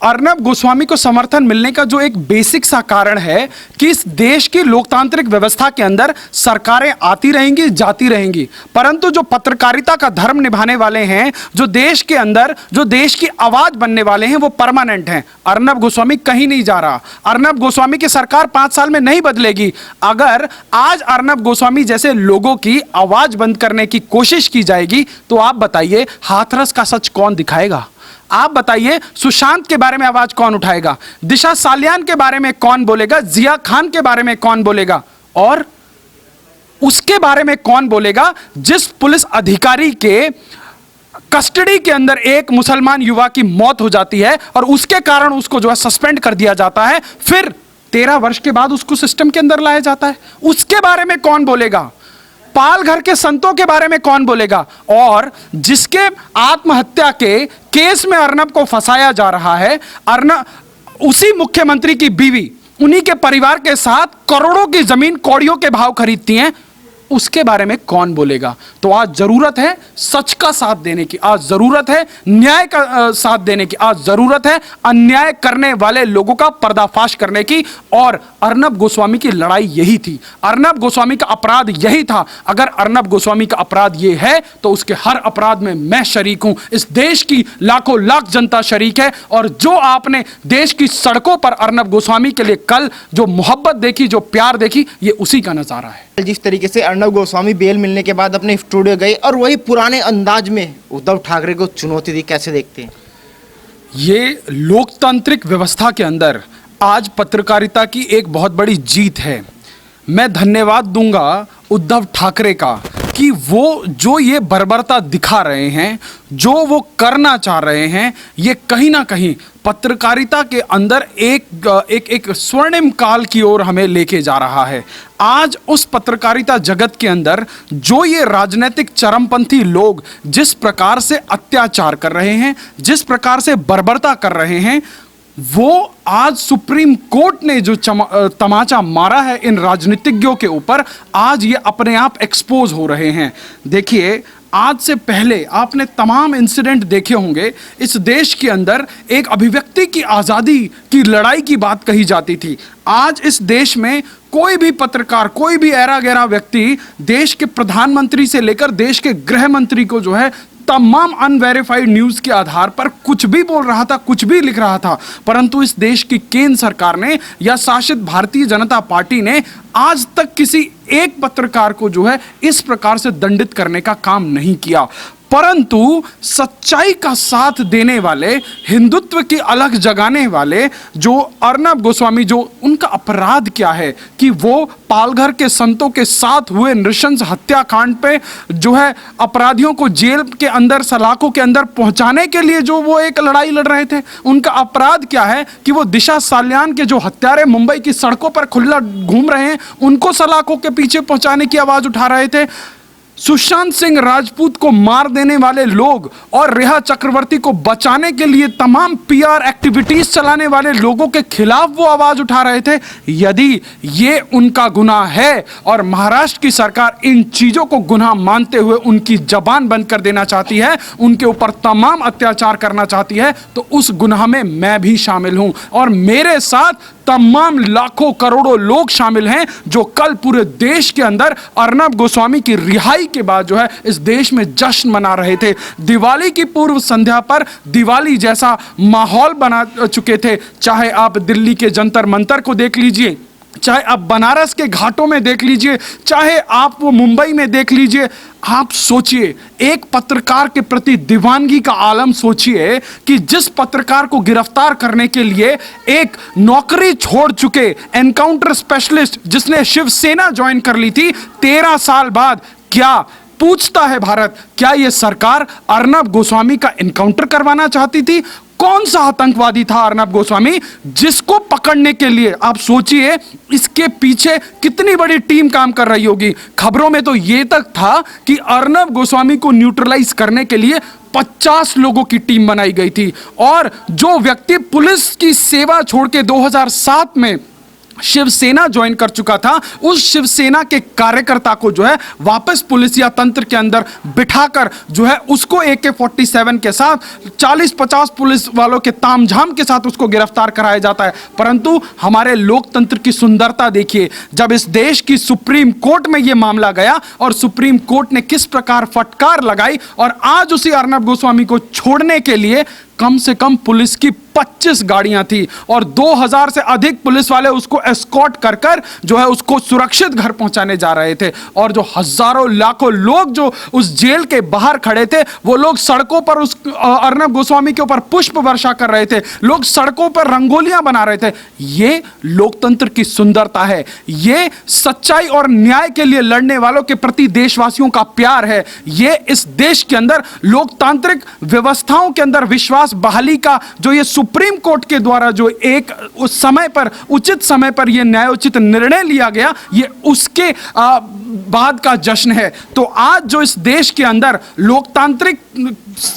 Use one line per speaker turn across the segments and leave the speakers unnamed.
अर्नब गोस्वामी को समर्थन मिलने का जो एक बेसिक सा कारण है कि इस देश की लोकतांत्रिक व्यवस्था के अंदर सरकारें आती रहेंगी, जाती रहेंगी, परंतु जो पत्रकारिता का धर्म निभाने वाले हैं, जो देश के अंदर जो देश की आवाज बनने वाले हैं, वो परमानेंट हैं। अर्नब गोस्वामी कहीं नहीं जा रहा। अर्नब गोस्वामी की सरकार 5 साल में नहीं बदलेगी। अगर आज अर्नब गोस्वामी जैसे लोगों की आवाज बंद करने की कोशिश की जाएगी तो आप बताइए हाथरस का सच कौन दिखाएगा? आप बताइए सुशांत के बारे में आवाज कौन उठाएगा? दिशा सालियान के बारे में कौन बोलेगा? जिया खान के बारे में कौन बोलेगा? और उसके बारे में कौन बोलेगा जिस पुलिस अधिकारी के कस्टडी के अंदर एक मुसलमान युवा की मौत हो जाती है और उसके कारण उसको जो है सस्पेंड कर दिया जाता है, फिर 13 वर्ष के बाद उसको सिस्टम के अंदर लाया जाता है? उसके बारे में कौन बोलेगा? पालघर के संतों के बारे में कौन बोलेगा? और जिसके आत्महत्या के केस में अर्नब को फंसाया जा रहा है, अर्नब उसी मुख्यमंत्री की बीवी उन्हीं के परिवार के साथ करोड़ों की जमीन कौड़ियों के भाव खरीदती हैं, उसके बारे में कौन बोलेगा? तो आज जरूरत है सच का साथ देने की, आज जरूरत है न्याय का साथ देने की, आज जरूरत है अन्याय करने वाले लोगों का पर्दाफाश करने की। और अर्नब गोस्वामी की लड़ाई यही थी, अर्नब गोस्वामी का अपराध यही था। अगर अर्नब गोस्वामी का अपराध ये है तो उसके हर अपराध में मैं शरीक हूं, इस देश की लाखों लाख जनता शरीक है। और जो आपने देश की सड़कों पर अर्नब गोस्वामी के लिए कल जो मोहब्बत देखी, जो प्यार देखी, ये उसी का नजारा है।
जिस तरीके से अर्नब गोस्वामी बेल मिलने के बाद अपने स्टूडियो गए और वही पुराने अंदाज में उद्धव ठाकरे को चुनौती दी, कैसे देखते हैं?
ये लोकतांत्रिक व्यवस्था के अंदर आज पत्रकारिता की एक बहुत बड़ी जीत है। मैं धन्यवाद दूंगा उद्धव ठाकरे का कि वो जो ये बर्बरता दिखा रहे हैं, जो वो करना चाह रहे हैं, ये कहीं ना कहीं पत्रकारिता के अंदर एक स्वर्णिम काल की ओर हमें लेके जा रहा है। आज उस पत्रकारिता जगत के अंदर जो ये राजनीतिक चरमपंथी लोग जिस प्रकार से अत्याचार कर रहे हैं, जिस प्रकार से बर्बरता कर रहे हैं, वो आज सुप्रीम कोर्ट ने जो तमाचा मारा है इन राजनीतिज्ञों के ऊपर, आज ये अपने आप एक्सपोज हो रहे हैं। देखिए, आज से पहले आपने तमाम इंसिडेंट देखे होंगे। इस देश के अंदर एक अभिव्यक्ति की आज़ादी की लड़ाई की बात कही जाती थी। आज इस देश में कोई भी पत्रकार, कोई भी ऐरा गैरा व्यक्ति देश के प्रधानमंत्री से लेकर देश के गृह मंत्री को जो है तमाम अनवेरिफाइड न्यूज़ के आधार पर कुछ भी बोल रहा था, कुछ भी लिख रहा था। परंतु इस देश की केंद्र सरकार ने या शासित भारतीय जनता पार्टी ने आज तक किसी एक पत्रकार को जो है इस प्रकार से दंडित करने का काम नहीं किया। परंतु सच्चाई का साथ देने वाले, हिंदुत्व की अलग जगाने वाले जो अर्नब गोस्वामी, जो उनका अपराध क्या है कि वो पालघर के संतों के साथ हुए नृशंस हत्याकांड पे जो है अपराधियों को जेल के अंदर, सलाखों के अंदर पहुंचाने के लिए जो वो एक लड़ाई लड़ रहे थे, उनका अपराध क्या है कि वो दिशा सालियान के जो हत्यारे मुंबई की सड़कों पर खुला घूम रहे हैं, उनको सलाखों के पीछे पहुंचाने की आवाज उठा रहे थे। सुशांत सिंह राजपूत को मार देने वाले लोग और रेहा चक्रवर्ती को बचाने के लिए तमाम पीआर एक्टिविटीज चलाने वाले लोगों के खिलाफ वो आवाज उठा रहे थे। यदि ये उनका गुनाह है और महाराष्ट्र की सरकार इन चीजों को गुनाह मानते हुए उनकी जबान बंद कर देना चाहती है, उनके ऊपर तमाम अत्याचार करना चाहती है, तो उस गुनाह में मैं भी शामिल हूं और मेरे साथ तमाम लाखों करोड़ों लोग शामिल हैं जो कल पूरे देश के अंदर अर्नब गोस्वामी की रिहाई के बाद जो है इस देश में जश्न मना रहे थे। दिवाली की पूर्व संध्या पर दिवाली जैसा माहौल बना चुके थे। चाहे आप दिल्ली के जंतर मंतर को देख लीजिए, चाहे आप बनारस के घाटों में देख लीजिए, चाहे आप वो मुंबई में देख लीजिए। आप सोचिए, एक पत्रकार के प्रति दीवानगी का आलम सोचिए कि जिस पत्रकार को गिरफ्तार करने के लिए एक नौकरी छोड़ चुके एनकाउंटर स्पेशलिस्ट जिसने शिवसेना ज्वाइन कर ली थी, 13 साल बाद क्या पूछता है भारत, क्या यह सरकार अर्नब गोस्वामी का एनकाउंटर करवाना चाहती थी? कौन सा आतंकवादी था अर्नब गोस्वामी जिसको पकड़ने के लिए आप सोचिए इसके पीछे कितनी बड़ी टीम काम कर रही होगी। खबरों में तो ये तक था कि अर्नब गोस्वामी को न्यूट्रलाइज करने के लिए 50 लोगों की टीम बनाई गई थी और जो व्यक्ति पुलिस की सेवा छोड़ के 2007 में शिवसेना ज्वाइन कर चुका था, उस शिवसेना के कार्यकर्ता को जो है वापस पुलिस या तंत्र के अंदर बिठाकर जो है उसको AK-47 के साथ 40-50 पुलिस वालों के तामझाम के साथ उसको गिरफ्तार कराया जाता है। परंतु हमारे लोकतंत्र की सुंदरता देखिए, जब इस देश की सुप्रीम कोर्ट में यह मामला गया और सुप्रीम कोर्ट ने किस प्रकार फटकार लगाई और आज उसी अर्नब गोस्वामी को छोड़ने के लिए कम से कम पुलिस की 25 गाड़ियां थी और 2000 से अधिक पुलिस वाले उसको एस्कॉर्ट कर कर जो है उसको सुरक्षित घर पहुंचाने जा रहे थे। और जो हजारों लाखों लोग जो उस जेल के बाहर खड़े थे, वो लोग सड़कों पर उस अर्नब गोस्वामी के ऊपर पुष्प वर्षा कर रहे थे, लोग सड़कों पर रंगोलियां बना रहे थे। ये लोकतंत्र की सुंदरता है, ये सच्चाई और न्याय के लिए लड़ने वालों के प्रति देशवासियों का प्यार है, ये इस देश के अंदर लोकतांत्रिक व्यवस्थाओं के अंदर विश्वास बहाली का जो ये सुप्रीम कोर्ट के द्वारा जो एक उस समय पर उचित समय पर यह न्यायोचित निर्णय लिया गया, ये उसके बाद का जश्न है। तो आज जो इस देश के अंदर लोकतांत्रिक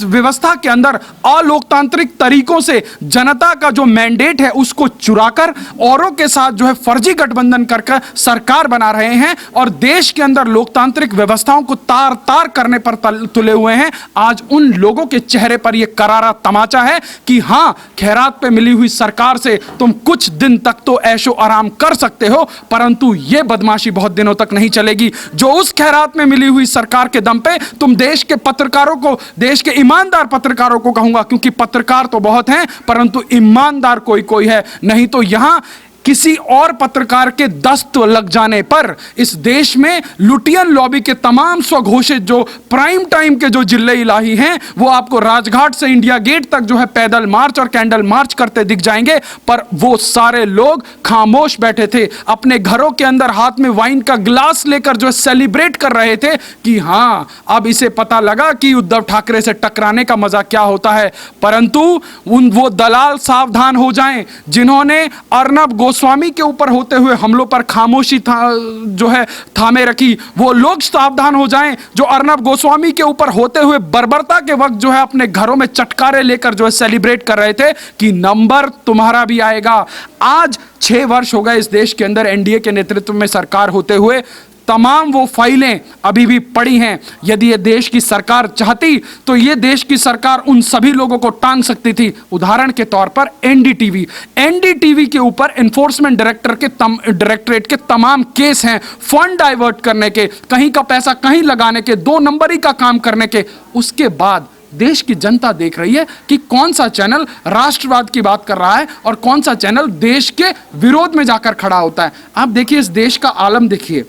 व्यवस्था के अंदर अलोकतांत्रिक तरीकों से जनता का जो मैंडेट है उसको चुराकर औरों के साथ जो है फर्जी गठबंधन करके सरकार बना रहे हैं और देश के अंदर लोकतांत्रिक व्यवस्थाओं को तार तार करने पर तुले हुए हैं, आज उन लोगों के चेहरे पर यह करारा तमाचा है कि हां, खैरात पे मिली हुई सरकार से तुम कुछ दिन तक तो ऐशो आराम कर सकते हो, परंतु यह बदमाशी बहुत दिनों तक नहीं चलेगी। जो उस खैरात में मिली हुई सरकार के दम पे तुम देश के पत्रकारों को, देश के ईमानदार पत्रकारों को कहूंगा, क्योंकि पत्रकार तो बहुत हैं परंतु ईमानदार कोई कोई है नहीं, तो यहां किसी और पत्रकार के दस्त लग जाने पर इस देश में लुटियन लॉबी के तमाम स्वघोषित जो प्राइम टाइम के जो जिले इलाही हैं, वो आपको राजघाट से इंडिया गेट तक जो है पैदल मार्च और कैंडल मार्च करते दिख जाएंगे। पर वो सारे लोग खामोश बैठे थे, अपने घरों के अंदर हाथ में वाइन का ग्लास लेकर जो है सेलिब्रेट कर रहे थे कि हां, अब इसे पता लगा कि उद्धव ठाकरे से टकराने का मजा क्या होता है। परंतु वो दलाल सावधान हो जाएं जिन्होंने अर्नब गोस्वामी के ऊपर होते हुए हमलों पर खामोशी जो है थामे रखी, वो लोग सावधान हो जाएं जो अर्नब गोस्वामी के ऊपर होते हुए बर्बरता के वक्त जो है अपने घरों में चटकारे लेकर जो है सेलिब्रेट कर रहे थे कि नंबर तुम्हारा भी आएगा। आज 6 वर्ष हो गए इस देश के अंदर एनडीए के नेतृत्व में सरकार होते हुए, तमाम वो फाइलें अभी भी पड़ी हैं। यदि ये देश की सरकार चाहती तो ये देश की सरकार उन सभी लोगों को टांग सकती थी। उदाहरण के तौर पर एनडीटीवी के ऊपर एनफोर्समेंट डायरेक्टरेट के तमाम केस हैं, फंड डाइवर्ट करने के, कहीं का पैसा कहीं लगाने के, 2 नंबरी का काम करने के। उसके बाद देश की जनता देख रही है कि कौन सा चैनल राष्ट्रवाद की बात कर रहा है और कौन सा चैनल देश के विरोध में जाकर खड़ा होता है। आप देखिए, इस देश का आलम देखिए,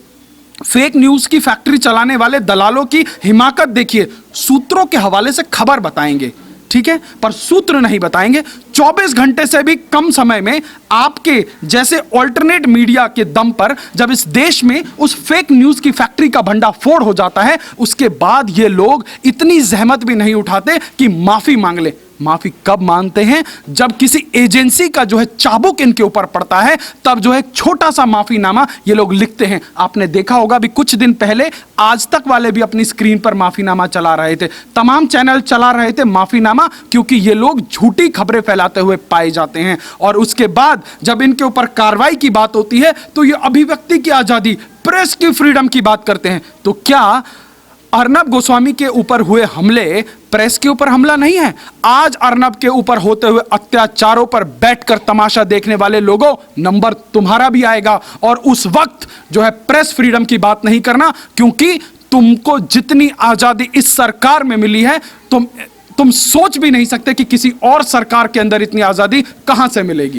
फेक न्यूज की फैक्ट्री चलाने वाले दलालों की हिमाकत देखिए। सूत्रों के हवाले से खबर बताएंगे, ठीक है, पर सूत्र नहीं बताएंगे। 24 घंटे से भी कम समय में आपके जैसे ऑल्टरनेट मीडिया के दम पर जब इस देश में उस फेक न्यूज की फैक्ट्री का भंडाफोड़ हो जाता है, उसके बाद ये लोग इतनी जहमत भी नहीं उठाते कि माफी मांग ले। माफी कब मांगते हैं? जब किसी एजेंसी का जो है चाबुक इनके ऊपर पड़ता है, तब जो है एक छोटा सा माफीनामा ये लोग लिखते हैं। आपने देखा होगा अभी कुछ दिन पहले आज तक वाले भी अपनी स्क्रीन पर माफीनामा चला रहे थे, तमाम चैनल चला रहे थे माफीनामा, क्योंकि ये लोग झूठी खबरें फैलाते हुए पाए जाते हैं। और उसके बाद जब इनके ऊपर कार्रवाई की बात होती है तो ये अभिव्यक्ति की आजादी, प्रेस की फ्रीडम की बात करते हैं। तो क्या अर्नब गोस्वामी के ऊपर हुए हमले प्रेस के ऊपर हमला नहीं है? आज अर्नब के ऊपर होते हुए अत्याचारों पर बैठकर तमाशा देखने वाले लोगों, नंबर तुम्हारा भी आएगा। और उस वक्त जो है प्रेस फ्रीडम की बात नहीं करना, क्योंकि तुमको जितनी आजादी इस सरकार में मिली है, तुम सोच भी नहीं सकते कि किसी और सरकार के अंदर इतनी आजादी कहां से मिलेगी।